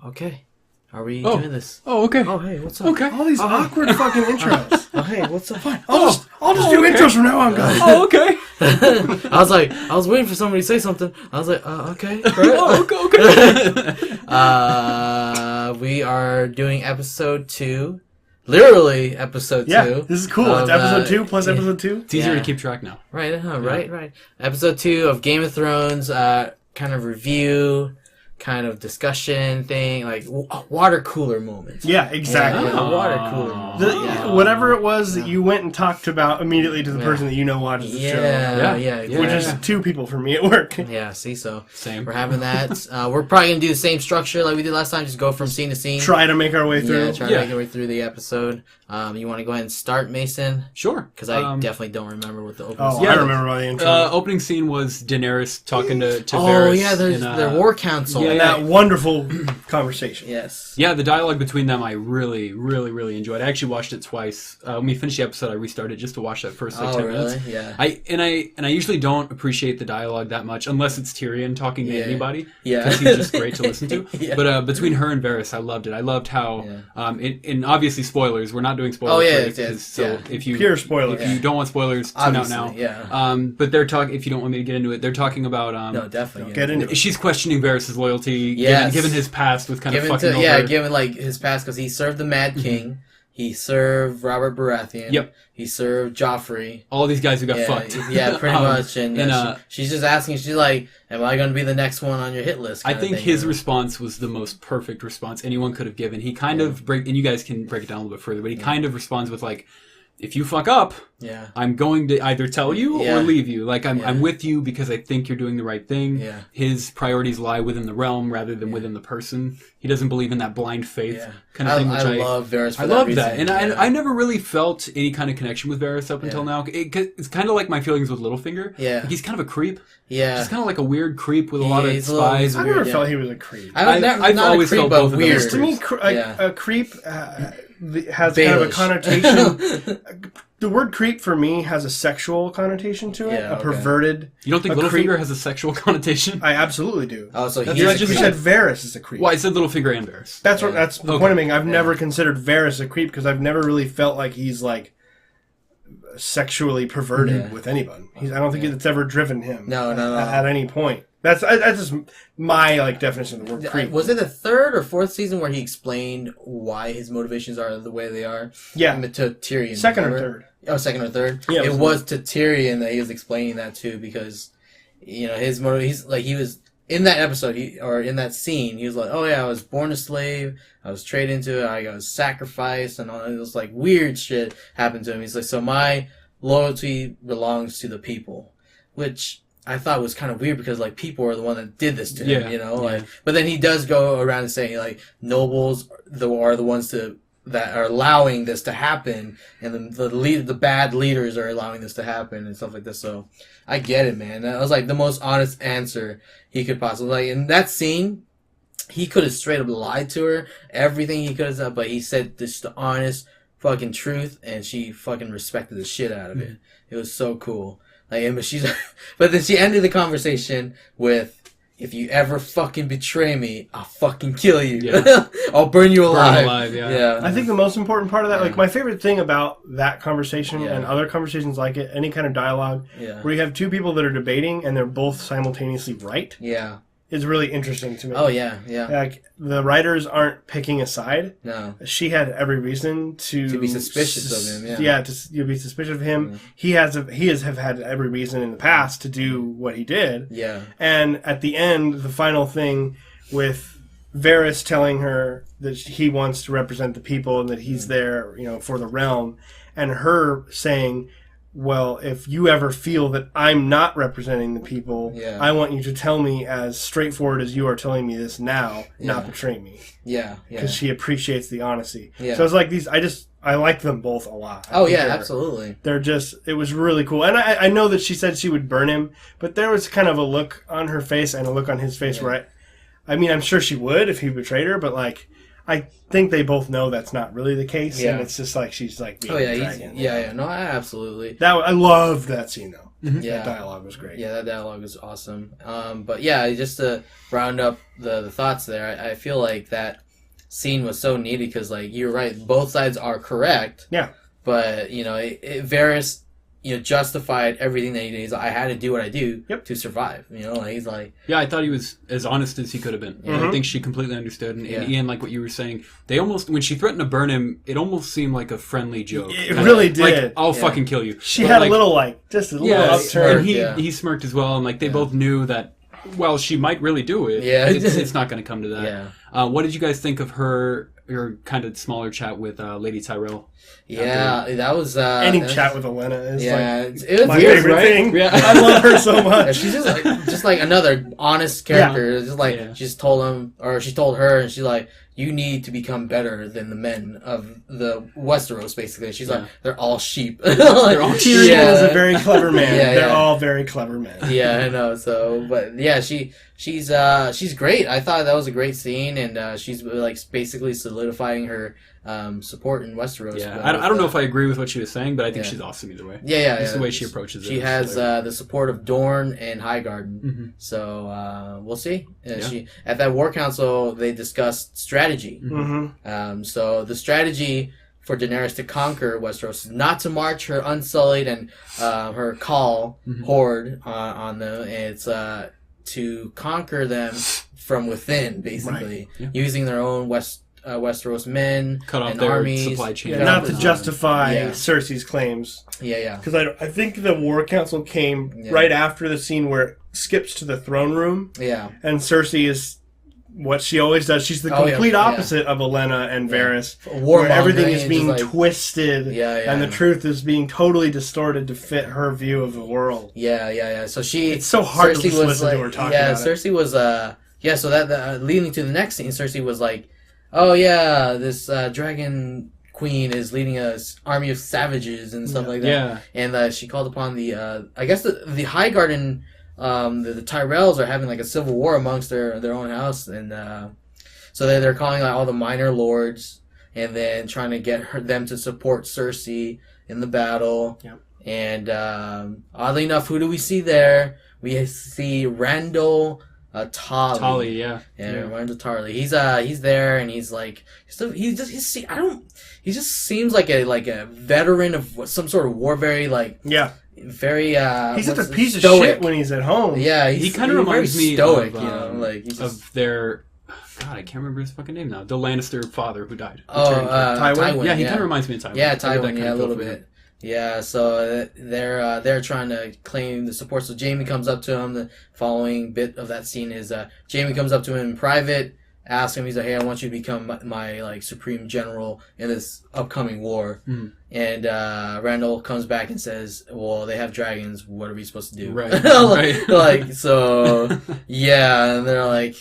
okay. Are we doing this? Oh, okay. Oh, hey, what's up? Okay. All these awkward fucking intros. Oh, hey, what's up? Fine. I'll just do intros from now on, guys. Oh, okay. I was waiting for somebody to say something. I was like, okay. Oh, okay. We are doing episode 2. Literally episode 2. Yeah, this is cool. It's episode 2 plus episode 2. It's easier to keep track now. Right, right. Episode 2 of Game of Thrones, kind of review, kind of discussion thing, like water cooler moments. Yeah, exactly. Yeah, water cooler moments. Whatever it was that you went and talked about immediately to the person that you know watches the show. Yeah. Which is 2 people for me at work. Yeah, see, so Same. we're having that. We're probably going to do the same structure like we did last time, just go from scene to scene. Try to make our way through. Yeah, try to make our way through the episode. You want to go ahead and start, Mason? Sure. Because I definitely don't remember what the opening Oh, scene I remember all the intro. Opening scene was Daenerys talking to Varys. Oh, yeah, there's their war council. and that wonderful conversation. Yes. Yeah, the dialogue between them I really, really, really enjoyed. I actually watched it twice. When we finished the episode, I restarted just to watch that first 10 minutes. Yeah. I usually don't appreciate the dialogue that much unless it's Tyrion talking to anybody. Yeah. Because he's just great to listen to. Yeah. But between her and Varys, I loved it. I loved how, and obviously spoilers. We're not doing spoilers. Oh, yeah, if you Pure spoilers. If you don't want spoilers, tune out now. Yeah. But they're talking. If you don't want me to get into it, they're talking about. No, definitely. Get into it. She's questioning Varys' loyalty, given his past with kind of fucking over. Yeah, given like his past, because he served the Mad King, he served Robert Baratheon. Yep. He served Joffrey. All these guys who got fucked. Yeah, pretty much. And she's just asking. She's like, "Am I going to be the next one on your hit list?" I think his response was the most perfect response anyone could have given. He kind of and you guys can break it down a little bit further, but he kind of responds with like, if you fuck up, I'm going to either tell you or leave you. Like, I'm with you because I think you're doing the right thing. Yeah. His priorities lie within the realm rather than within the person. He doesn't believe in that blind faith kind of thing. Which I love Varys for I that love reason. that. And I never really felt any kind of connection with Varys up until now. It's kind of like my feelings with Littlefinger. Yeah. Like, he's kind of a creep. Yeah. He's kind of like a weird creep with a lot of spies. I never felt he was a creep. I've always felt both of weird. those. To me, a creep has kind of a connotation. The word creep for me has a sexual connotation to it. A perverted. You don't think Littlefinger has a sexual connotation? I absolutely do. Oh, so you just said Varys is a creep. Well, I said Littlefinger and Varys. That's the point I'm making. I've never considered Varys a creep because I've never really felt like he's like sexually perverted with anyone. I don't think it's ever driven him. No. At any point. That's just my like definition of the word creep. Was it the 3rd or 4th season where he explained why his motivations are the way they are? Yeah. To Tyrion. Second or remember? 3rd. Oh, 2nd or 3rd? Yeah. It was to Tyrion that he was explaining that too, because, his motive, he was, in that episode, in that scene, he was like, oh yeah, I was born a slave, I was traded into it, I was sacrificed, and all this like weird shit happened to him. He's like, so my loyalty belongs to the people, which I thought was kind of weird because like people are the one that did this to him, like. But then he does go around and saying like nobles are the ones that are allowing this to happen, and the bad leaders are allowing this to happen and stuff like this. So I get it, man. That was like the most honest answer he could possibly. Like in that scene, he could have straight up lied to her, everything he could have said, but he said just the honest fucking truth, and she fucking respected the shit out of it. It was so cool. Like, but then she ended the conversation with, "If you ever fucking betray me, I'll fucking kill you. Yeah. I'll burn you alive." Yeah. I think the most important part of that, like my favorite thing about that conversation and other conversations like it, any kind of dialogue where you have 2 people that are debating and they're both simultaneously right. Yeah. Is really interesting to me. Oh yeah. Like the writers aren't picking a side. No. She had every reason to be suspicious of him. You'll be suspicious of him. He has had every reason in the past to do what he did. Yeah. And at the end, the final thing with Varys telling her that he wants to represent the people and that he's there, for the realm, and her saying, well, if you ever feel that I'm not representing the people, I want you to tell me as straightforward as you are telling me this now, not betray me. Yeah. Because she appreciates the honesty. Yeah. So it's like I like them both a lot. Absolutely. It was really cool. And I know that she said she would burn him, but there was kind of a look on her face and a look on his face where I'm sure she would if he betrayed her, but like, I think they both know that's not really the case, and it's just like she's like being a dragon. No, absolutely. I loved that scene though. That dialogue was great. Yeah, that dialogue was awesome. But yeah, just to round up the thoughts there, I feel like that scene was so needed because, like, you're right, both sides are correct. Yeah. But, Varys, justified everything that he did. He's like, I had to do what I do to survive. He's like... Yeah, I thought he was as honest as he could have been. I think she completely understood. And Ian, like what you were saying, they almost... When she threatened to burn him, it almost seemed like a friendly joke. It really did. Like, I'll fucking kill you. She had a little, just a little upturn. And he smirked as well. And, they both knew that, well, she might really do it. Yeah. It's not going to come to that. Yeah. What did you guys think of your kind of smaller chat with Lady Tyrell? Yeah, that was... Any chat with Olenna is it was my weird, favorite right? thing. Yeah. I love her so much. Yeah, she's just like another honest character. Just she just told him, or she told her, and she's like, you need to become better than the men of the Westeros, basically. She's like, they're all sheep. They're all sheep. Tyrion is a very clever man. They're all very clever men. Yeah, I know. So, but yeah, she's great. I thought that was a great scene, and she's basically solidifying her support in Westeros. Yeah, I don't know if I agree with what she was saying, but I think she's awesome either way. Yeah. Just the way she approaches it. She has the support of Dorne and Highgarden. Mm-hmm. So we'll see. She at that War Council they discussed strategy. Mm-hmm. So the strategy for Daenerys to conquer Westeros is not to march her Unsullied and her Khal horde on them. It's to conquer them from within, basically, using their own Westeros men, cut off and their armies, supply chain, not to justify Cersei's claims. Yeah. Because I think the War Council came right after the scene where it skips to the throne room. Yeah, and Cersei is what she always does. She's the complete opposite of Olenna and Varys, where everything is being twisted, and the truth is being totally distorted to fit her view of the world. Yeah. So it's so hard Cersei to listen to her talk about Cersei was so that leading to the next scene, Cersei was like, oh yeah, this dragon queen is leading a army of savages and stuff like that. Yeah. And she called upon the I guess the Highgarden, the Tyrells are having a civil war amongst their own house, and so they're calling all the minor lords and then trying to get them to support Cersei in the battle. Yep. And oddly enough, who do we see there? We see Randall Tarly. Randall Tarly. He's there, and he's he just seems like a veteran of some sort of war, very very he's such a piece of shit when he's at home. Yeah, he kind of reminds me stoic, of their God, I can't remember his fucking name now. The Lannister father who died. Tywin. Yeah, he kind of reminds me of Tywin. Yeah, Tywin. Yeah, a little bit. Yeah, so they're trying to claim the support. So Jaime comes up to him. The following bit of that scene is Jaime comes up to him in private, asks him, he's like, hey, I want you to become my supreme general in this upcoming war. Mm. And Randall comes back and says, well, they have dragons. What are we supposed to do? Right. So, yeah, and they're like,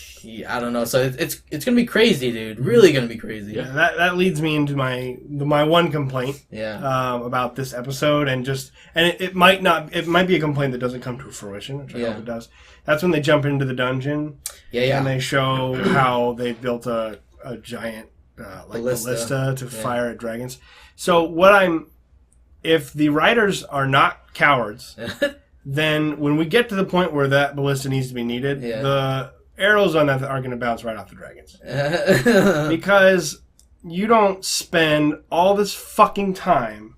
I don't know. So it's going to be crazy, dude. Really going to be crazy. Yeah, that leads me into my one complaint about this episode, and it might be a complaint that doesn't come to fruition, which I hope it does. That's when they jump into the dungeon. Yeah. And they show how they built a giant ballista to fire at dragons. So if the writers are not cowards, then when we get to the point where that ballista needs to be needed, the arrows on that are going to bounce right off the dragons. Because you don't spend all this fucking time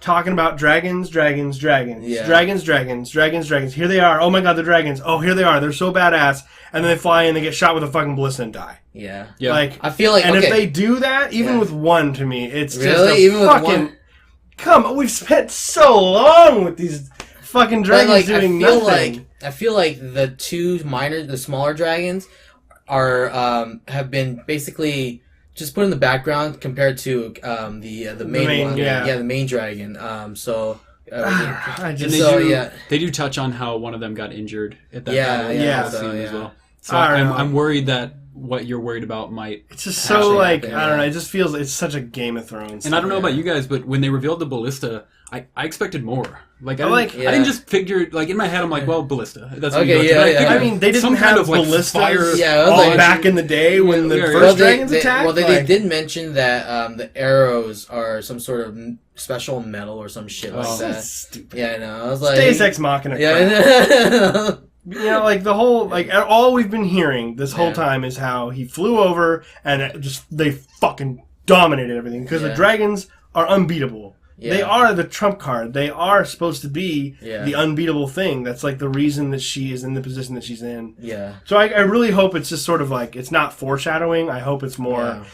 talking about dragons. Dragons. Here they are. Oh my god, the dragons. Oh, here they are. They're so badass. And then they fly in, they get shot with a fucking ballista and die. Yeah. I feel like, if they do that, even with one, to me, it's just even fucking... With one? Come on, we've spent so long with these fucking dragons doing nothing. I feel like the smaller dragons have been basically just put in the background compared to the main one. Yeah, the main dragon. They do touch on how one of them got injured at that battle. As well. So I'm worried that what you're worried about might. It's just so like happen, I don't know. It just feels it's such a Game of Thrones. And I don't know about you guys, but when they revealed the ballista, I expected more. Like I didn't just figure like in my head. I'm like, well, ballista. That's what I mean, they didn't have kind of ballistas fire back in the day when the first dragons attacked. Well, they did mention that the arrows are some sort of special metal or some shit like that. Stupid. Yeah, I know. I was like, Deus Ex Machina. Yeah. You know, like the whole, like all we've been hearing this whole time is how he flew over and they fucking dominated everything because the dragons are unbeatable. Yeah. They are the trump card. They are supposed to be the unbeatable thing. That's like the reason that she is in the position that she's in. Yeah. So I really hope it's just sort of like, it's not foreshadowing. I hope it's more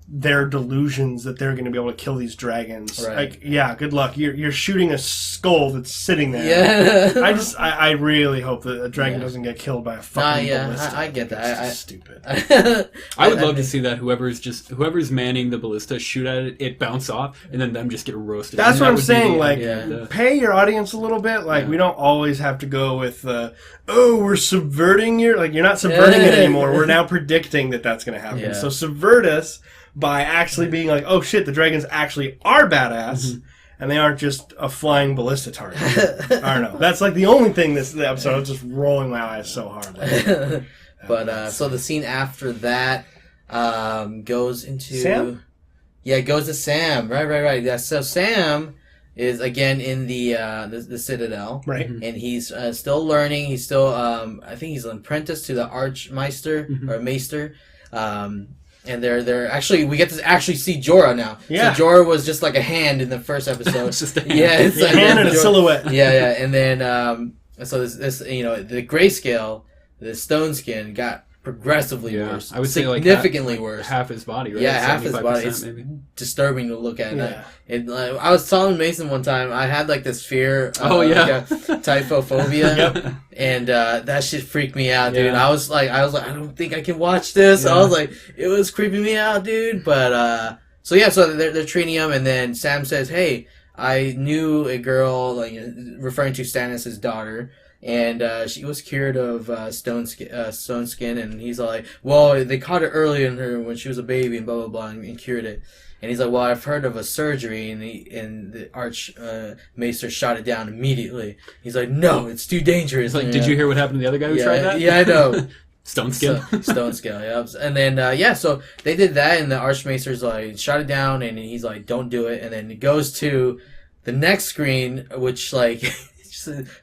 their delusions that they're going to be able to kill these dragons. Right. Like, good luck. You're shooting a skull that's sitting there. Yeah. I really hope that a dragon doesn't get killed by a fucking ballista. I get that. It's stupid. I would love to see that whoever's manning the ballista shoot at it bounce off, and then them just get roasted. That's what I'm saying. Like, pay your audience a little bit. Like, we don't always have to go with we're subverting your. Like, you're not subverting it anymore. We're now predicting that that's going to happen. So subvert us by actually being like, oh shit, the dragons actually are badass, and they aren't just a flying ballista target. I don't know. That's like the only thing the episode. I was just rolling my eyes so hard. Like, but so the scene after that goes into Sam. Yeah, it goes to Sam. Right. Yeah, so Sam is again in the Citadel, right? And he's still learning. He's still I think he's an apprentice to the Archmeister or Maester. And they're actually, we get to actually see Jorah now. Yeah. So Jorah was just like a hand in the first episode. It's just a hand. Yeah, it's a hand and a silhouette. Yeah. And then so this the grayscale, the stone skin got progressively worse. I would say significantly worse. Half his body, right? Yeah, half his body. It's disturbing to look at. I was telling Mason one time I had like this fear. Typhophobia. And that shit freaked me out, dude. I was like, I don't think I can watch this. I was like, it was creeping me out, dude. But so they're treating him, and then Sam says, "Hey, I knew a girl," like referring to Stannis' daughter. And she was cured of stone skin, and he's like, well, they caught it early in her when she was a baby, and blah blah blah, and cured it. And he's like, well, I've heard of a surgery, and the Archmaester shot it down immediately. He's like, no, it's too dangerous. Like, did you hear what happened to the other guy who tried that? Yeah, I know. Stone skin. Stone skin, yeah. And then so they did that, and the Archmaester's like shot it down, and he's like, don't do it. And then it goes to the next screen, which like.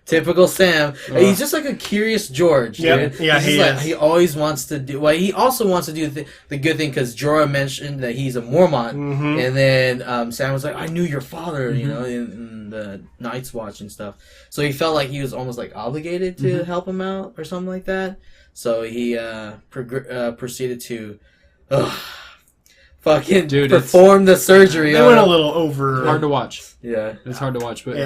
Typical Sam. He's just like a curious George, dude. Yeah, he is. He always wants to do. Well, he also wants to do the good thing because Jorah mentioned that he's a Mormont, and then Sam was like, "I knew your father," you know, in the Night's Watch and stuff. So he felt like he was almost like obligated to help him out or something like that. So he proceeded to. Fucking perform the surgery. They went a little over. Hard to watch. Yeah. It's hard to watch, but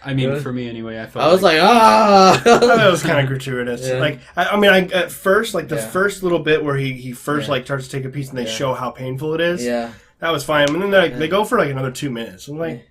I mean, for me anyway, I was like, I thought it was kind of gratuitous. Yeah. Like, at first, like the first little bit where he first like starts to take a piece and they show how painful it is. Yeah. That was fine. And then they go for like another 2 minutes. I'm like,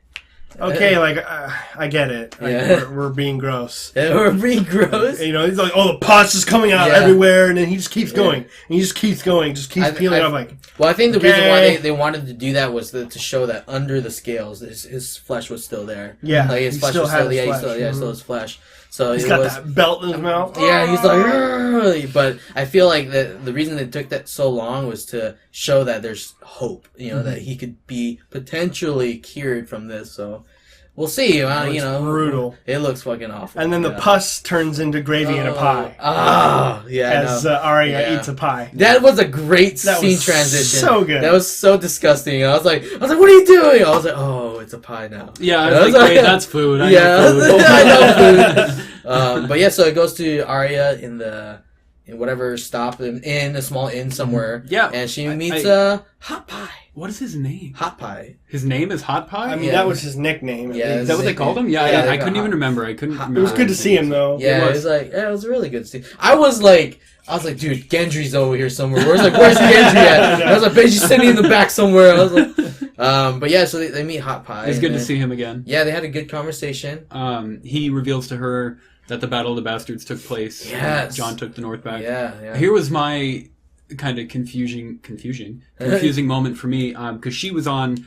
okay, like I get it. Like, we're being gross. Yeah, we're being gross. You know, he's like, the pus is coming out everywhere, and then he just keeps going. And he just keeps going, just keeps peeling off. Like, well, I think the reason why they wanted to do that was to show that under the scales, his flesh was still there. Yeah, like his flesh was still still his flesh. So he's got that belt in his mouth. Yeah, he's like, but I feel like the reason they took that so long was to show that there's hope. You know, that he could be potentially cured from this. So we'll see. Brutal. It looks fucking awful. And then the pus turns into gravy in a pie. As Arya eats a pie. That was a great scene transition. So good. That was so disgusting. I was like, what are you doing? I was like, oh, it's a pie now. Yeah, I was like, wait, that's food. I know food. But yeah, so it goes to Arya in whatever stop in a small inn somewhere. Yeah, and she meets Hot Pie. What is his name? Hot Pie. His name is Hot Pie? I mean, that was his nickname. Yeah, is that what they called him? Yeah, I couldn't even remember. I couldn't remember. It was good to see him, though. Yeah, it was like, it was really good to see. I was like, dude, Gendry's over here somewhere. Where's Gendry at? I was like, Benji's sitting in the back somewhere. I was like, but yeah, so they meet Hot Pie. It's good to see him again. Yeah, they had a good conversation. He reveals to her that the Battle of the Bastards took place. Yes. Jon took the North back. Yeah. Here was my kind of confusing moment for me, because she was on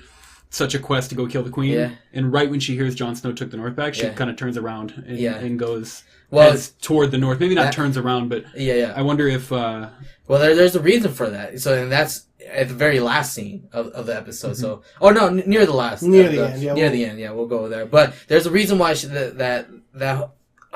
such a quest to go kill the Queen, and right when she hears Jon Snow took the North back, she kind of turns around and goes heads toward the North. Maybe not turns around, but I wonder if... well, there's a reason for that. So, and that's at the very last scene of the episode. So, near the last. Near the end, yeah. Near the end, we'll go there. But there's a reason why that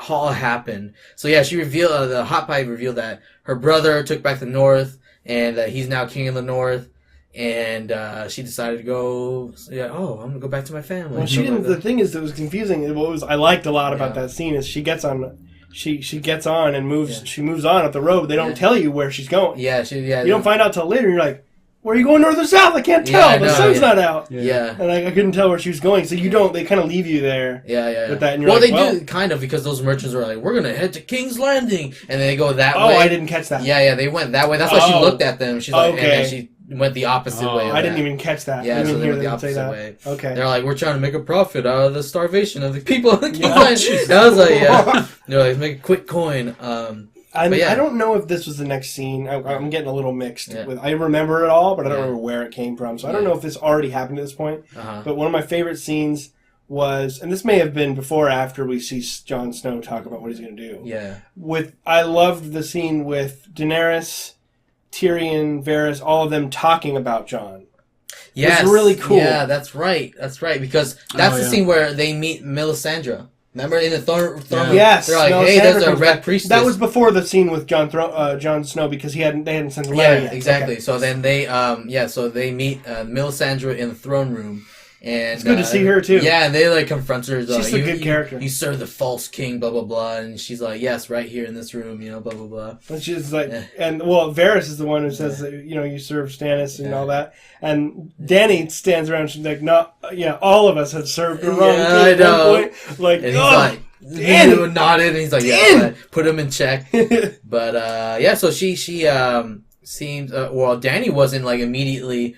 all happened. So she revealed, the Hot Pie revealed that her brother took back the North, and that he's now king of the North, and she decided to go, I'm gonna go back to my family. Well, she didn't, the thing is that was confusing, I liked a lot about that scene is she gets on, she gets on and moves, she moves on up the road, but they don't tell you where she's going. You don't find out till later, and you're like, where are you going, north or south? I can't tell. The sun's not out. And I couldn't tell where she was going. So they kind of leave you there. With that, and you're they do kind of, because those merchants were like, we're gonna head to King's Landing, and then they go that way. Oh, I didn't catch that. They went that way. That's why she looked at them. She's like, and then she went the opposite way. I didn't even catch that. Yeah, so they went the opposite way. Okay. They're like, we're trying to make a profit out of the starvation of the people in King's Landing. I was like, they're like, make a quick coin. I don't know if this was the next scene. I'm getting a little mixed. I remember it all, but I don't remember where it came from. So I don't know if this already happened at this point. But one of my favorite scenes was, and this may have been before or after we see Jon Snow talk about what he's going to do. I loved the scene with Daenerys, Tyrion, Varys, all of them talking about Jon. Yes. It's really cool. Yeah, that's right. Because that's the scene where they meet Melisandre. Remember in the throne room? Yes. They're like, hey, there's a red priestess. That was before the scene with Jon Snow, because they hadn't sent the letter yet. Exactly. Okay. So then they they meet Melisandre in the throne room. And it's good to see her too. Yeah, and they confront her. She's a good character. You serve the false king, blah blah blah, and she's like, yes, right here in this room, blah blah blah. And she's like, Varys is the one who says that, you serve Stannis and all that, and Dany stands around. She's like, no, all of us have served the wrong king at one point. Like, and he's like, Dany nodded, and he's like, put him in check. But so she seems Dany wasn't immediately.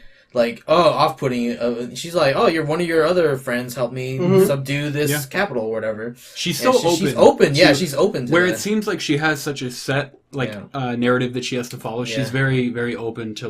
Off-putting. She's like, you're one of your other friends helped me subdue this capital or whatever. She's so open. She's open. She's open to where that. It seems like she has such a set narrative that she has to follow. She's very, very open to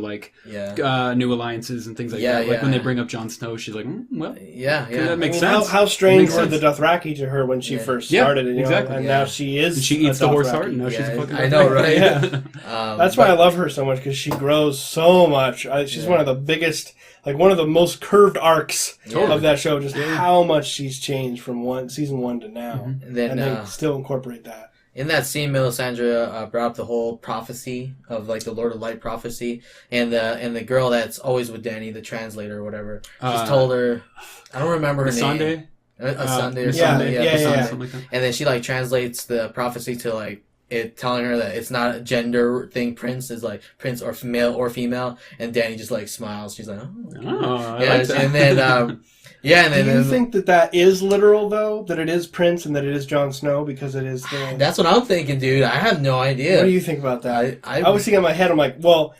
new alliances and things like that. When they bring up Jon Snow, she's like, that makes sense. How strange were the Dothraki to her when she first started? And now she is. And she eats the horse heart, and now she's a fucking. I know, right? That's why I love her so much, because she grows so much. She's one of the biggest. One of the most curved arcs of that show, just how much she's changed from season 1 to now. And they still incorporate that. In that scene, Melisandre brought up the whole prophecy of the Lord of Light prophecy, and the girl that's always with Dany, the translator or whatever, she's told her, I don't remember her name. Sunday or something. Something like that. And then she translates the prophecy to it telling her that it's not a gender thing. Prince is prince or male or female, and Dany just smiles. She's like, I like that. And then and then do you think that is literal though? That it is Prince and that it is Jon Snow because it is That's what I'm thinking, dude. I have no idea. What do you think about that? I was thinking in my head. I'm like, well,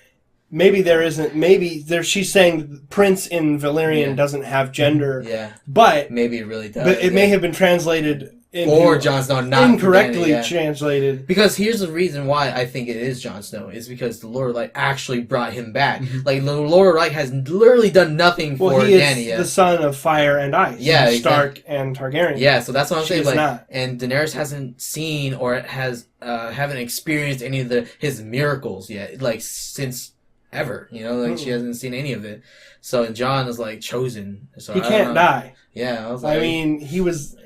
maybe there isn't. Maybe there. She's saying Prince in Valyrian doesn't have gender. But maybe it really does. But it may have been translated. Or Jon Snow, not incorrectly translated. Because here's the reason why I think it is Jon Snow is because the Lord of Light actually brought him back. The Lord of Light has literally done nothing for Dany. He is the son of fire and ice. Yeah, Stark and Targaryen. Yeah, so that's what I'm saying. Not. And Daenerys hasn't seen or haven't experienced any of his miracles yet, since ever. She hasn't seen any of it. So and Jon is chosen. So he can't die. Yeah, I was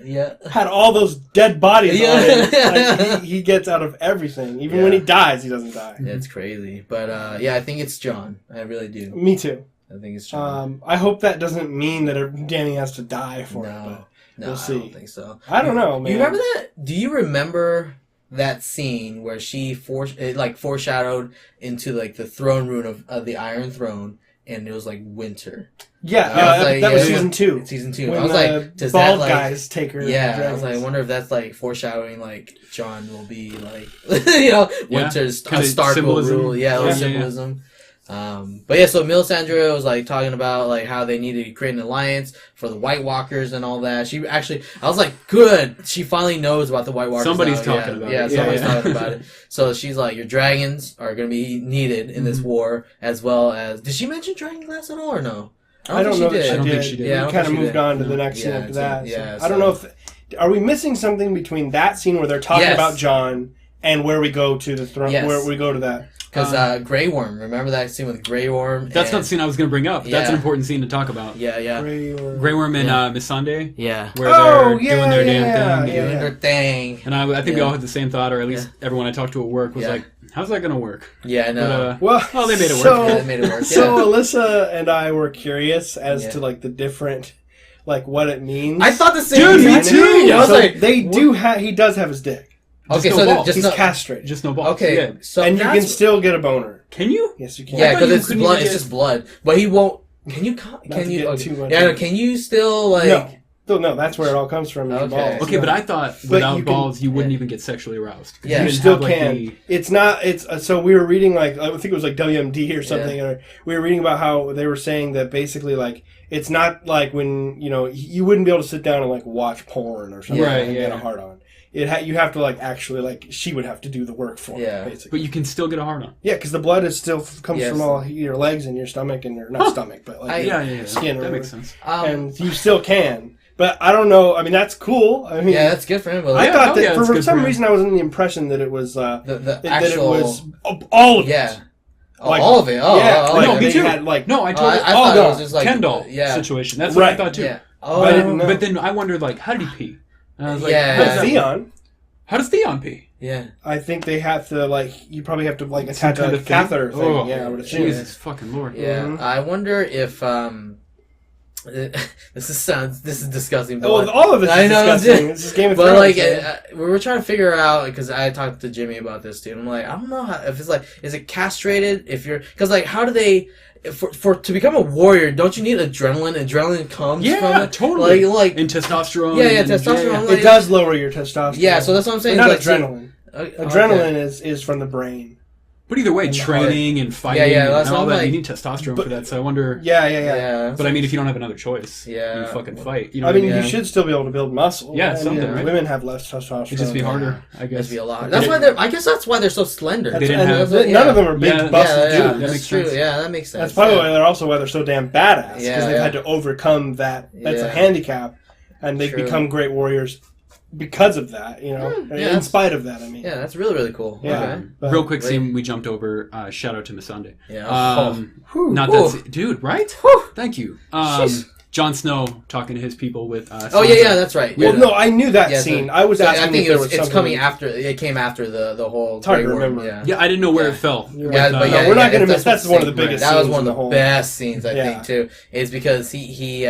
he had all those dead bodies on him. He gets out of everything. Even when he dies, he doesn't die. Yeah, it's crazy. But I think it's Jon. I really do. Me too. I think it's Jon. I hope that doesn't mean that Dany has to die for it. But we'll see. I don't think so. I don't know, man. You remember that? Do you remember that scene where she foreshadowed into the throne room of the Iron Throne? And it was winter. Yeah, that was season 2. Season 2. When I was like, does bald that guys take her? Yeah, I was like, I wonder if that's foreshadowing. Jon will be winter's Stark will rule. Yeah, symbolism. But yeah, so Melisandre was like talking about like how they needed to create an alliance for the White Walkers and all that. She actually, I was like, good. She finally knows about the White Walkers. Somebody's talking about it. Yeah, somebody's talking about it. So she's like, your dragons are going to be needed in this war, as well as. Did she mention dragonglass at all or no? I don't know if she I don't did. think she did. Yeah, we kind of moved on to the next scene after that. Yeah, I don't know if are we missing something between that scene where they're talking about Jon and where we go to the throne, where we go to that. Because Grey Worm, remember that scene with Grey Worm? That's not the scene I was going to bring up. That's an important scene to talk about. Yeah. Grey Worm and Missandei. Yeah. Where they're doing their damn thing. Doing their thing. And I think we all had the same thought, or at least everyone I talked to at work was like, how's that going to work? Yeah, I know. Well, they made it work. They made it work. So Alyssa and I were curious as to like the different, like what it means. I thought the same thing. Me too. I was like, they do have. He does have his dick. Okay, so he's castrated. Just no balls. Okay, yeah. So and you can still get a boner. Can you? Yes, you can. Yeah, because it's blood. It's just blood. But he won't. Can you? Can you? Okay. Can you still like? No, that's where it all comes from. Balls. Okay, but I thought without balls you wouldn't even get sexually aroused. Yeah, you still can. It's not. It's so we were reading like I think it was like WMD or something, or we were reading about how they were saying that basically like it's not like when you wouldn't be able to sit down and like watch porn or something and get a hard on. You have to like actually like she would have to do the work for you, basically. But you can still get a hard on. Yeah, because the blood is still comes from all your legs and your stomach and your not stomach, but like your skin. That makes sense. And you still can. But I don't know. I mean, that's cool. I mean, that's good for him. But I thought that for some reason I was under the impression that it was the actual that it was all of it. Yeah. Like, all of it. No, me too. Had, like, no, I told I thought it was just like Kendall situation. That's what I thought too. Yeah. But then I wondered like, how did he pee? And I was like, Theon. How does Theon pee? Yeah. I think they have to you probably have to like attach a catheter thing. Oh, yeah, I would assume. Jesus fucking Lord. Yeah. Mm-hmm. I wonder if this is disgusting. But all of this is disgusting. This is Game of Thrones. But we were trying to figure out because I talked to Jimmy about this too. I'm like, I don't know if it's like, is it castrated? If you're because like, how do they? For to become a warrior, don't you need adrenaline? Adrenaline comes from it. Totally. Like and testosterone. Yeah, testosterone. It does lower your testosterone. Yeah, so that's what I'm saying. But not adrenaline. Adrenaline is from the brain. But either way, training and fighting and all that, you need testosterone for that. So I wonder... Yeah. But I mean, if you don't have another choice, you fucking fight. You know you should still be able to build muscle. Yeah, something, right? Women have less testosterone. It'd just be harder, I guess. It'd be a lot. That's why I guess that's why they're so slender. None of them are big, busted dudes. That's true. Yeah, that makes sense. That's probably why they're so damn badass. Because they've had to overcome that. That's a handicap. And they've become great warriors because of that, in spite of that, I mean. Yeah, that's really, really cool. Yeah. Okay. Real quick scene we jumped over, shout out to Missandei. Yeah. Dude, right? Thank you. Jon Snow talking to his people with Sansa. That's right. Well, no, I knew that scene. I was asking I think if it's coming after, it came after the whole... It's hard to remember. Yeah, I didn't know where it fell. We're not going to miss, that's one of the biggest scenes. That was one of the best scenes, I think, too, is because he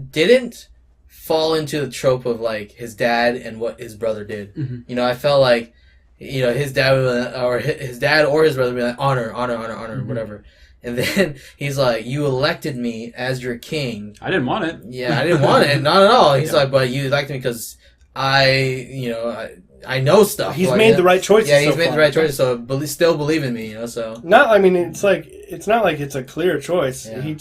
didn't fall into the trope of like his dad and what his brother did. Mm-hmm. I felt like his dad or his brother would be like honor, mm-hmm. whatever. And then he's like, you elected me as your king. I didn't want it. Yeah, I didn't want it, not at all. He's like, but you elected me because I know stuff. He's made the right choices. Yeah, he's made the right choices. So still believe in me, So it's not like it's a clear choice. Yeah. He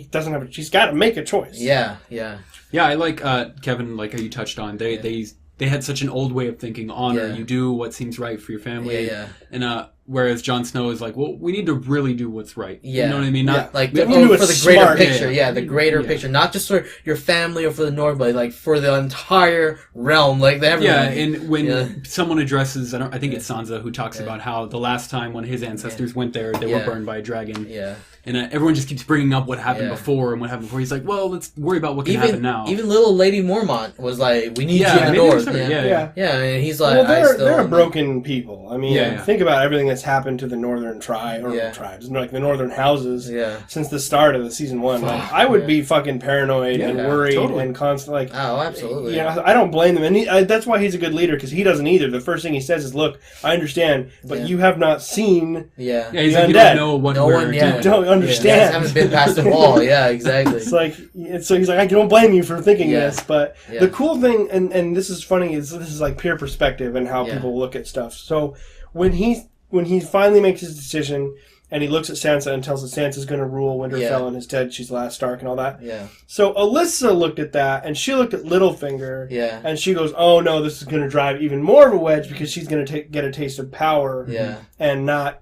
doesn't have. He's got to make a choice. Yeah. Yeah, I like Kevin, like how you touched on. They had such an old way of thinking. Honor, you do what seems right for your family. Yeah. And whereas Jon Snow is like, well, we need to really do what's right. Yeah. You know what I mean? Not like for the greater picture. Yeah, the greater picture, not just for your family or for the North, but like for the entire realm, like everyone. Yeah, and when someone addresses, I think it's Sansa who talks about how the last time when his ancestors went there, they were burned by a dragon. Yeah. And everyone just keeps bringing up what happened before and what happened before. He's like, well, let's worry about what can happen now. Even little Lady Mormont was like, we need you in the North. Yeah, and he's like, they're broken people. I mean, think about everything that's happened to the northern tribes, like the northern houses since the start of the season 1. Like, I would be fucking paranoid and worried and constant. Like, oh, absolutely. I don't blame them. And that's why he's a good leader, because he doesn't either. The first thing he says is, look, I understand, but you have not seen he's like, you don't know what we're doing. You don't understand. You haven't been past the wall. Yeah, exactly. So he's like, I don't blame you for thinking this, but the cool thing, and this is funny, is this is like peer perspective and how people look at stuff. So when he finally makes his decision and he looks at Sansa and tells her Sansa's going to rule. Winterfell and is dead. She's the last Stark and all that. Yeah. So Alyssa looked at that, and she looked at Littlefinger. Yeah. And she goes, "Oh no, this is going to drive even more of a wedge because she's going to get a taste of power." Yeah. And not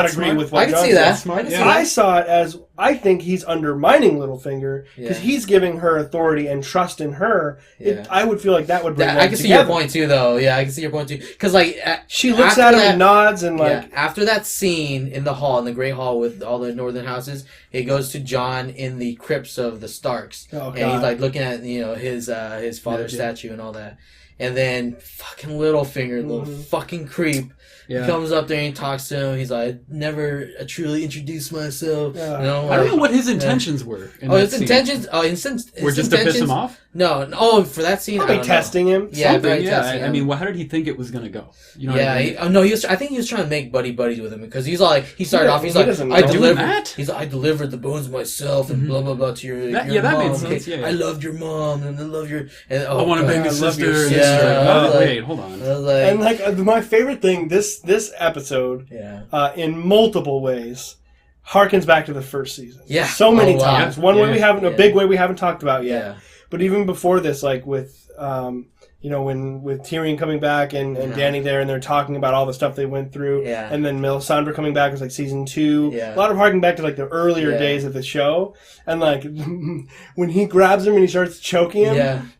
agree smart. with what I can John see that. said. I can see I that. saw it as I think he's undermining Littlefinger because he's giving her authority and trust in her. Yeah. I would feel like that would bring them I can see together. your point too, though. Yeah, I can see your point too. Because like She looks at him and nods and like after that scene in the hall, in the Great Hall with all the northern houses, it goes to Jon in the crypts of the Starks, and he's like looking at his father's statue and all that, and then fucking Littlefinger, little fucking creep. He comes up there and he talks to him. He's like, never truly introduced myself. I don't know what his intentions were. His intentions were just to piss him off? No. Oh, for that scene, probably testing him. Yeah, testing him. I mean, how did he think it was going to go? You know I think he was trying to make buddies with him because he's like, he started off, he's like, I delivered the bones myself and blah blah blah to your that mom. made sense. Yeah. I loved your mom and I love your. And, I want to bang his sister. Wait, hold on. And like my favorite thing, this episode, in multiple ways, harkens back to the first season. Yeah, so many times. One way we haven't, a big way we haven't talked about yet. Yeah. But even before this, like with with Tyrion coming back and Dany there, and they're talking about all the stuff they went through, and then Melisandre coming back was like season 2. A lot of harking back to like the earlier days of the show, and like when he grabs him and he starts choking him,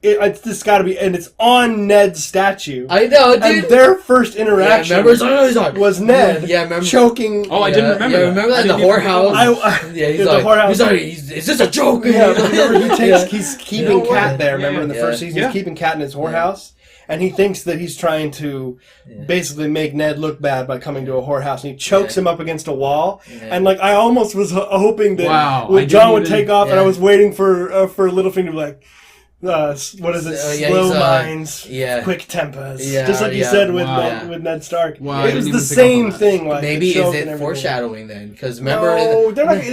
it's just got to be, and it's on Ned's statue. I know, dude. And their first interaction was Ned choking. Oh, I didn't remember. Yeah, remember that in the whorehouse? He's the whorehouse. He's like, is this a joke? Yeah, remember he's keeping Cat there. Remember in the first season, he's keeping Cat in his whorehouse. And he thinks that he's trying to basically make Ned look bad by coming to a whorehouse. And he chokes him up against a wall. And like I almost was hoping that John would take off, and I was waiting for Littlefinger to be like, what is it? Slow minds, quick tempers. Just like you said with Ned Stark. Wow, it was the same thing. Like maybe is it foreshadowing then? Because remember, they're not.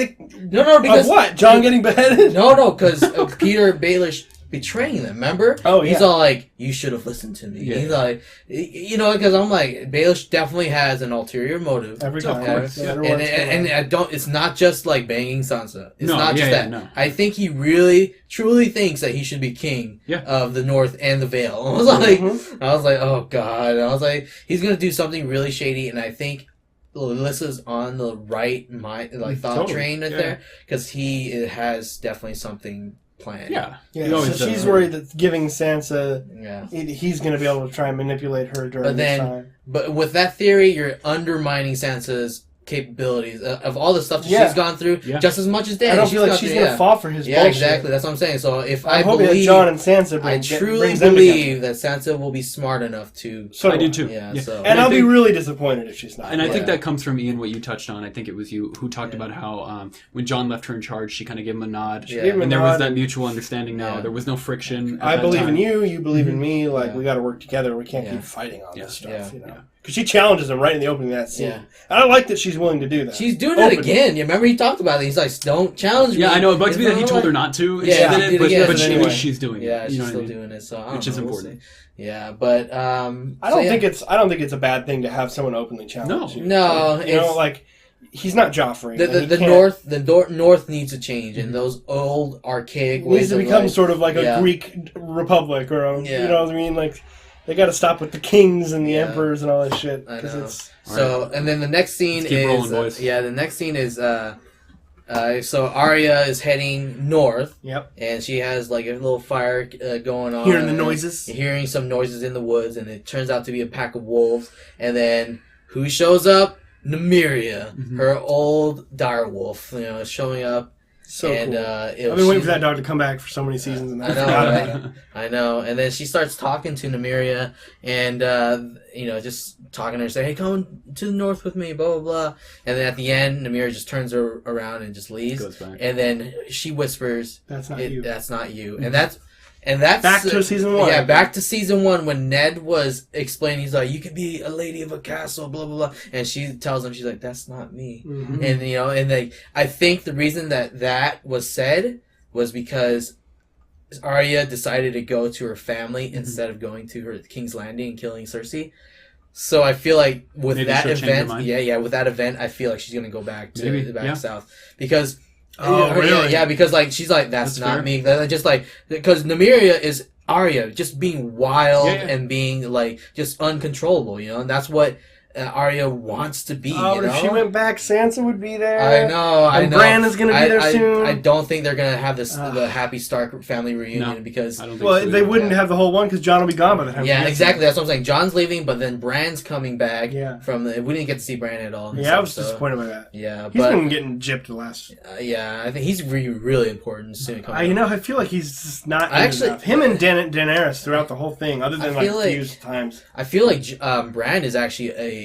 No, because of what? John getting beheaded? No, because Peter Baelish betraying them. Remember? Oh yeah. He's all like, "You should have listened to me." He's like, because I'm like, Baelish definitely has an ulterior motive. Every time, of course. And I don't. It's not just like banging Sansa. It's not just that. No. I think he really, truly thinks that he should be king of the North and the Vale. I was like, oh god. I was like, he's gonna do something really shady, and I think Alyssa's on the right thought train right there because he has definitely something planned. So she's worried that giving Sansa, he's going to be able to try and manipulate her during this time. But with that theory, you're undermining Sansa's capabilities of all the stuff that she's gone through just as much as Dany. I don't feel like she's going to fall for his bullshit. Exactly. That's what I'm saying. So if I'm hoping that Jon and Sansa I truly believe that Sansa will be smart enough to. So I do too. So. And I'll be really disappointed if she's not. And I think that comes from Ian, what you touched on. I think it was you who talked about how when Jon left her in charge, she kind of gave him a nod. And there was that mutual understanding now. There was no friction. I believe in you. You believe in me. Like, we got to work together. We can't keep fighting on this stuff, you know. Because she challenges him right in the opening of that scene. And I like that she's willing to do that. She's doing it again. You remember he talked about it. He's like, don't challenge me. Yeah, I know. It bugs me that he told her not to. But she's doing it. Yeah, she's still doing it. So which is important. Yeah, but I don't think it's a bad thing to have someone openly challenge you. No, you know, like he's not Joffrey. The North needs to change, and those old archaic ways needs to become sort of like a Greek republic, or you know what I mean, like. They got to stop with the kings and the emperors and all that shit. I know. And then the next scene is the next scene is so Arya is heading north. Yep. And she has like a little fire going on. Hearing the noises. Hearing some noises in the woods, and it turns out to be a pack of wolves. And then who shows up? Nymeria, her old direwolf, showing up. So cool. I've been waiting for that dog to come back for so many seasons, and I forgot about it. I know. And then she starts talking to Nymeria, and just talking to her, saying, "Hey, come to the north with me," blah blah blah. And then at the end, Nymeria just turns her around and just leaves. Goes back. And then she whispers, "That's not you. That's not you." And that's back to season 1. Yeah, back to season 1 when Ned was explaining. He's like, "You could be a lady of a castle, blah blah blah," and she tells him, she's like, "That's not me." Mm-hmm. And I think the reason that was said was because Arya decided to go to her family instead of going to her King's Landing and killing Cersei. So I feel like with Maybe that she'll change her event, mind. with that event, I feel like she's gonna go back to south because. Oh, really? Yeah, because like she's like that's not fair. Me. Just like because Nymeria is Arya just being wild and being like just uncontrollable, and that's what Arya wants to be. Oh, but if she went back, Sansa would be there. I know. And Bran is going to be there soon. I don't think they're going to have the happy Stark family reunion because... I don't think they wouldn't have the whole one because Jon will be gone by the time. Yeah, exactly. That's what I'm saying. Jon's leaving, but then Bran's coming back from the... We didn't get to see Bran at all. Yeah, I was disappointed by that. Yeah, he's been getting gypped the last... yeah, I think he's really important soon. I feel like he's just not enough. Him and Daenerys throughout the whole thing, other than like a few times. I feel like Bran is actually an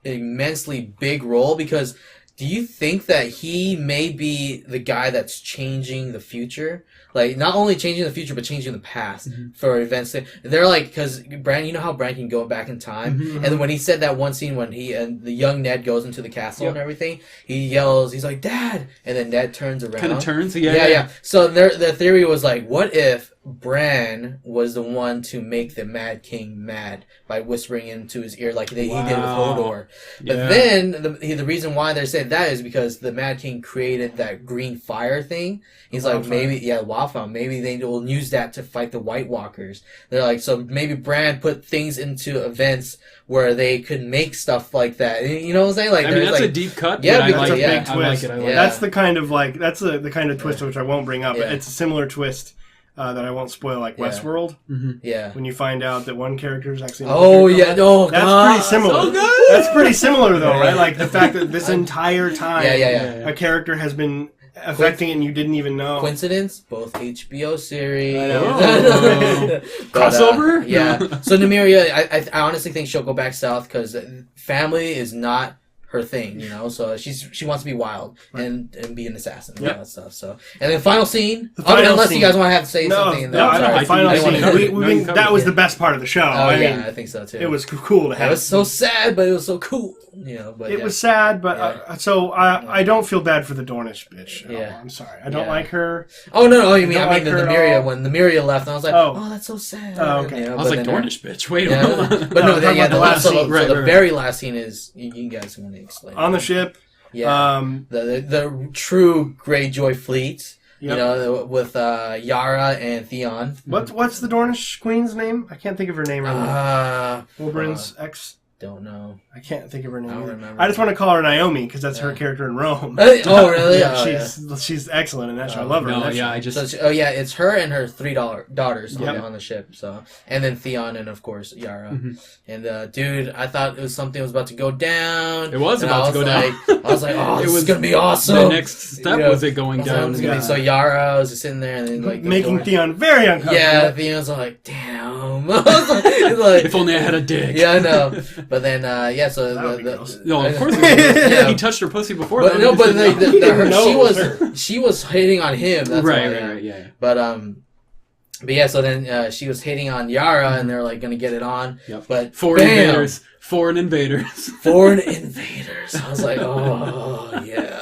immensely big role because do you think that he may be the guy that's changing the future? Like, not only changing the future, but changing the past for events. They're like, because Bran, you know how Bran can go back in time? And then when he said that one scene when the young Ned goes into the castle and everything, he yells, he's like, Dad! And then Ned turns around. Kind of turns? Yeah. So the theory was like, what if Bran was the one to make the Mad King mad by whispering into his ear like he did with Hodor? But then the reason why they're saying that is because the Mad King created that green fire thing. He's like, wildfire. Maybe they will use that to fight the White Walkers. They're like, so maybe Bran put things into events where they could make stuff like that. You know what I'm saying? Like, I mean, that's a deep cut. Yeah, but that's a big twist. I like it. That's the kind of the kind of twist which I won't bring up. It's a similar twist. That I won't spoil, like Westworld. Yeah. When you find out that one character is actually that's pretty similar. So good. That's pretty similar, though, right? Like the fact that this entire time, a character has been affecting it and you didn't even know. Coincidence? Both HBO series. I know. Crossover? Yeah. So Nymeria, I honestly think she'll go back south because family is not her thing, so she wants to be wild and be an assassin and all that stuff. So, and then final scene, unless you guys want to have to say something. Final scene. That was the best part of the show. I think so too. It was cool to have. It was so sad, but it was so cool. But it was sad, but so I don't feel bad for the Dornish bitch. Yeah, I'm sorry. I don't like her. Oh no, I mean the Nymeria when Nymeria left, and I was like, oh, that's so sad. Oh, okay. I was like, Dornish bitch. Wait, but no, the last scene. So the very last scene is you guys want to explain on the ship. Yeah, the true Greyjoy fleet. Yep. With Yara and Theon. What's the Dornish queen's name? I can't think of her name right now. Oberyn's ex. Don't know. I can't think of her name. I don't remember. I just want to call her Naomi because that's her character in Rome. Oh, really? She's excellent in that show. I love her. It's her and her 3 daughters on the ship. So, and then Theon and of course Yara. And dude, I thought it was something was about to go down. It was about to go down. I was like, oh, this is gonna be awesome. The next step was it going down. So Yara was just sitting there and then like making Theon very uncomfortable. Yeah, Theon's like, damn. Like, if only I had a dick. Yeah, I know. But then, so no, of course he touched her pussy before. But no, but she was hitting on him. That's right, yeah. But yeah, so then she was hitting on Yara, and they're like gonna get it on. Yep. But foreign invaders. I was like, oh yeah.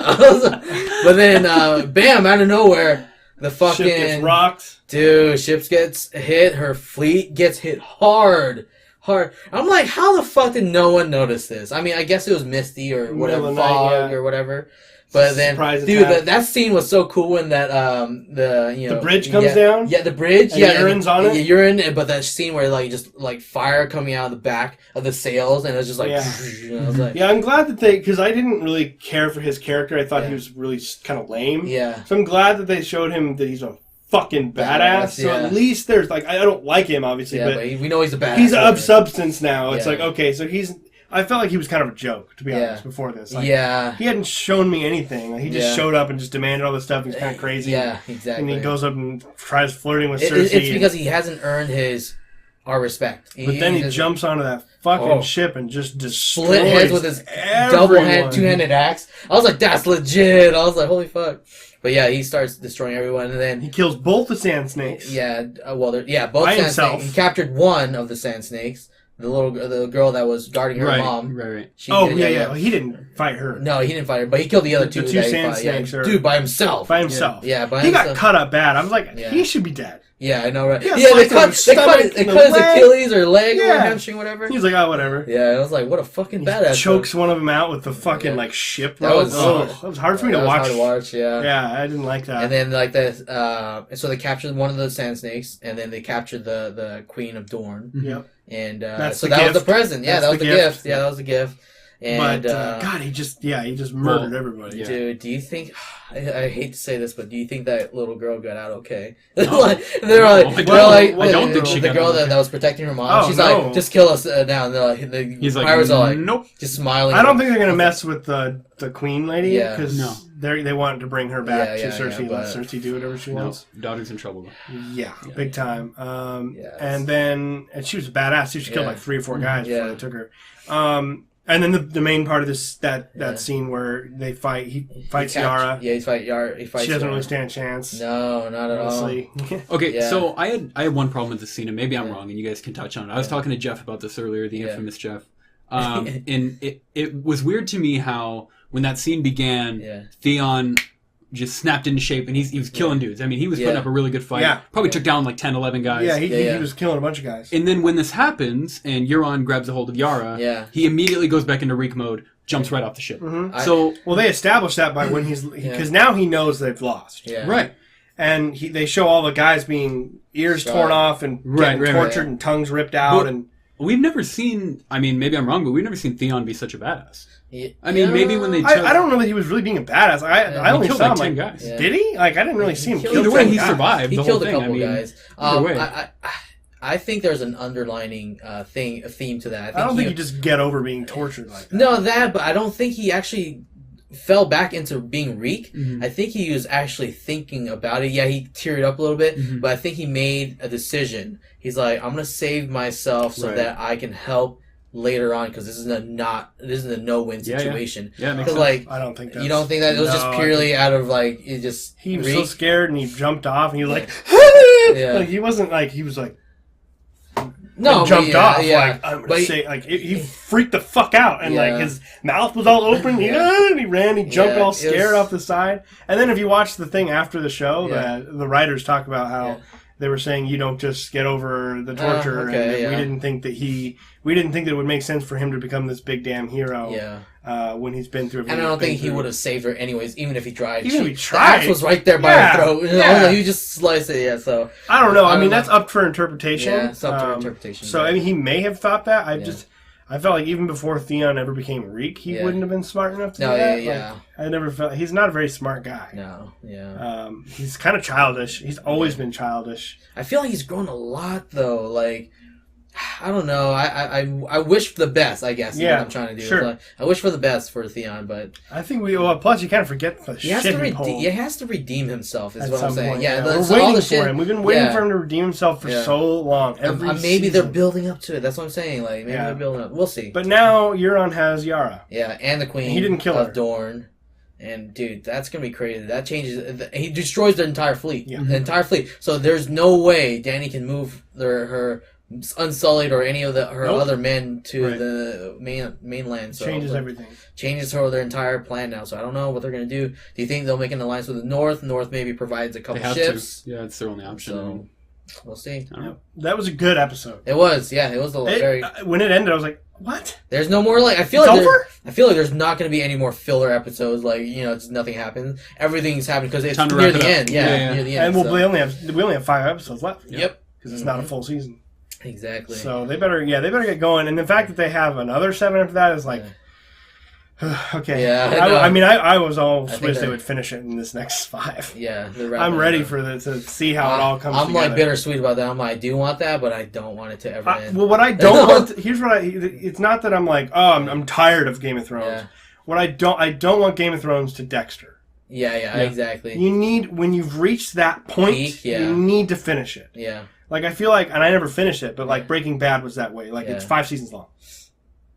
But then, bam! Out of nowhere, the fucking ship gets rocked. Dude, ship gets hit. Her fleet gets hit hard. I'm like, how the fuck did no one notice this? I mean, I guess it was misty or whatever, fog or whatever. But then, dude, that scene was so cool when that the bridge comes down. Yeah, the bridge. And Euron's on it. Euron, but that scene where like just like fire coming out of the back of the sails, and it was just like, I was like, I'm glad that because I didn't really care for his character. I thought he was really kind of lame. Yeah. So I'm glad that they showed him that he's a fucking badass. So at least there's like I don't like him obviously, but we know he's a badass. He's of substance now. It's like okay, so I felt like he was kind of a joke, to be honest, before this. Like, he hadn't shown me anything. Like, he just showed up and just demanded all this stuff. He's kind of crazy. Yeah, exactly. And he goes up and tries flirting with Cersei. It's because he hasn't earned our respect. But then he jumps onto that fucking ship and just destroys split heads with his two-handed axe. I was like, that's legit. I was like, holy fuck. But yeah, he starts destroying everyone, and then he kills both the sand snakes. Yeah, both sand snakes. He captured one of the sand snakes. The girl that was guarding her mom. Right. Well, he didn't fight her. No, he didn't fight her, but he killed the other two. The two sand snakes. Dude, by himself. By himself. Yeah, he got cut up bad. I was like, he should be dead. Yeah, I know, right? Yeah, they cut his Achilles or leg or hamstring, whatever. He's like, oh, whatever. Yeah, I was like, what a fucking badass. Chokes one of them out with the fucking like ship. That was hard for me to watch. Hard to watch, yeah. Yeah, I didn't like that. And then like so they captured one of the sand snakes, and then they captured the Queen of Dorne. Yep. And so that was the present. Yeah, that was the gift. Yeah, that was the gift. And, God, he just murdered everybody. Yeah. Dude, do you think? I hate to say this, but do you think that little girl got out okay? No. I don't think she got out. The girl that was protecting her mom. She's like, just kill us now. And he's like, pirates are like, nope, just smiling. I don't think they're gonna mess with the queen lady because no. they want to bring her back to Cersei. Let Cersei do whatever she wants. Daughter's in trouble. Yeah, big time. And then she was a badass. She killed like 3 or 4 guys before they took her. And then the main part of this that scene where they fight, he fights Yara. Yeah, he fights Yara. She doesn't really stand a chance. No, not at all. Okay, so I had one problem with this scene, and maybe I'm wrong, and you guys can touch on it. I was talking to Jeff about this earlier, the infamous Jeff. And it was weird to me how when that scene began, Theon just snapped into shape, and he was killing dudes. I mean, he was putting up a really good fight. Yeah. Probably took down like 10, 11 guys. Yeah, he was killing a bunch of guys. And then when this happens, and Euron grabs a hold of Yara, he immediately goes back into Reek mode, jumps right off the ship. Mm-hmm. Well, they established that by when because now he knows they've lost. Yeah. Right. And they show all the guys being ears torn off and getting tortured and tongues ripped out. And we've never seen, I mean, maybe I'm wrong, but we've never seen Theon be such a badass. I mean, maybe when they... I don't know that he was really being a badass. I only killed saw like him 10 guys. Yeah. Did he? Like, I didn't really see him kill 10 guys. Either way, he survived he the killed whole thing. a couple guys. Either I think there's an underlining a theme to that. I don't think you just get over being tortured like that. No, but I don't think he actually fell back into being Reek. Mm-hmm. I think he was actually thinking about it. Yeah, he teared up a little bit, but I think he made a decision. He's like, I'm going to save myself so that I can help later on, because this is a no-win situation. Yeah, because like I don't think you don't think that it was just purely out of like it just he was so scared and he jumped off and he was like, like he wasn't like he was like jumped off like I'm gonna say like he freaked the fuck out and like his mouth was all open and he ran, he jumped all scared off the side. And then if you watch the thing after the show, the writers talk about how they were saying you don't just get over the torture, and we didn't think that it would make sense for him to become this big damn hero. When he's been through everything. And I don't think he would have saved her anyways, even if he tried. Even if he tried, the axe was right there by her throat. Yeah. You just slice it. Yeah, so I don't know. I mean, that's up for interpretation. Yeah, it's up for interpretation. So I mean, he may have thought that. I felt like even before Theon ever became Reek, he wouldn't have been smart enough to do that. Like, I never felt he's not a very smart guy. No, he's kind of childish. He's always been childish. I feel like he's grown a lot though. Like, I don't know. I wish for the best, I guess. Yeah, what I'm trying to do. Sure. Like, I wish for the best for Theon, but I think plus you kind of forget the shit he pulled. He has to redeem himself. Is what I'm saying. Point, we're waiting for him. We've been waiting for him to redeem himself for so long. Maybe they're building up to it. That's what I'm saying. Like maybe they're building up. We'll see. But now Euron has Yara. Yeah, and the Queen. He didn't kill her. Dorne. And dude, that's gonna be crazy. That changes. He destroys their entire fleet. Yeah. The entire fleet. So there's no way Dany can move her Unsullied or any of her other men to the mainland. So changes everything. Changes their entire plan now. So I don't know what they're going to do. Do you think they'll make an alliance with the North? North maybe provides a couple ships. Yeah, it's their only option. So we'll see. That was a good episode. It was. Yeah, it was very. When it ended, I was like, "What?" There's no more I feel like there's not going to be any more filler episodes. Like just nothing happens. Everything's happening because it's near the end. Yeah, near the end. And we only have 5 episodes left. Yep. Because it's not a full season. Exactly. So they better get going. And the fact that they have another 7 after that is like, okay. Yeah. I was always wish they would finish it in this next 5. Yeah. I'm ready to see how it all comes together. I'm like bittersweet about that. I do want that, but I don't want it to ever end. Well, what I don't want, it's not that I'm like, I'm tired of Game of Thrones. Yeah. What I don't want Game of Thrones to Dexter. Yeah, exactly. You need, when you've reached that point, you need to finish it. Yeah. Like, I feel like, and I never finished it, but like Breaking Bad was that way. Like, it's 5 seasons long.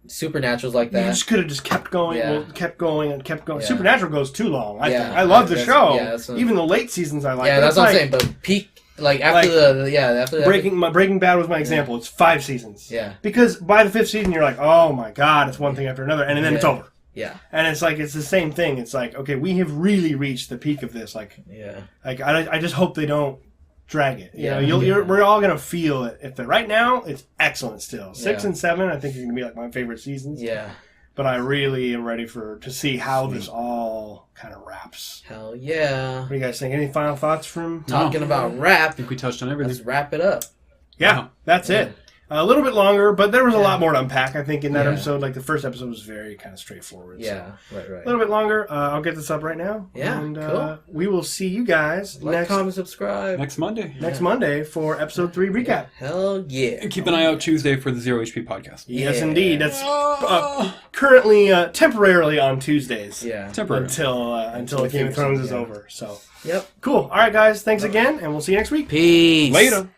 Supernatural's like that. You just could have just kept going, kept going, and kept going. Yeah. Supernatural goes too long, I think. I love the show. Yeah, even the late seasons I like. Yeah, that's what I'm saying. But peak, after Breaking Bad was my example. It's 5 seasons. Yeah. Because by the 5th season, you're like, oh my god, it's one thing after another, and then it's over. Yeah. And it's like, it's the same thing. It's like, okay, we have really reached the peak of this. Like, yeah. Like, I just hope they don't drag it. You know, we're all gonna feel it. If they're right now, it's excellent still. 6 and 7, I think are gonna be like my favorite seasons. Yeah. But I really am ready to see how this all kind of wraps. Hell yeah. What do you guys think? Any final thoughts from talking about rap? I think we touched on everything. Let's wrap it up. Yeah, that's it. A little bit longer, but there was a lot more to unpack, I think, in that episode. Like, the first episode was very kind of straightforward. Yeah, so. right. A little bit longer. I'll get this up right now. Yeah, and, cool. We will see you guys comment, subscribe. Next Monday. Next Monday for episode 3 recap. Hell yeah. And keep an eye out Tuesday for the Zero HP podcast. Yes, indeed. That's currently, temporarily on Tuesdays. Yeah. Temporarily. Until Game of Thrones is over. So. Yep. Cool. All right, guys. Thanks again, and we'll see you next week. Peace. Later.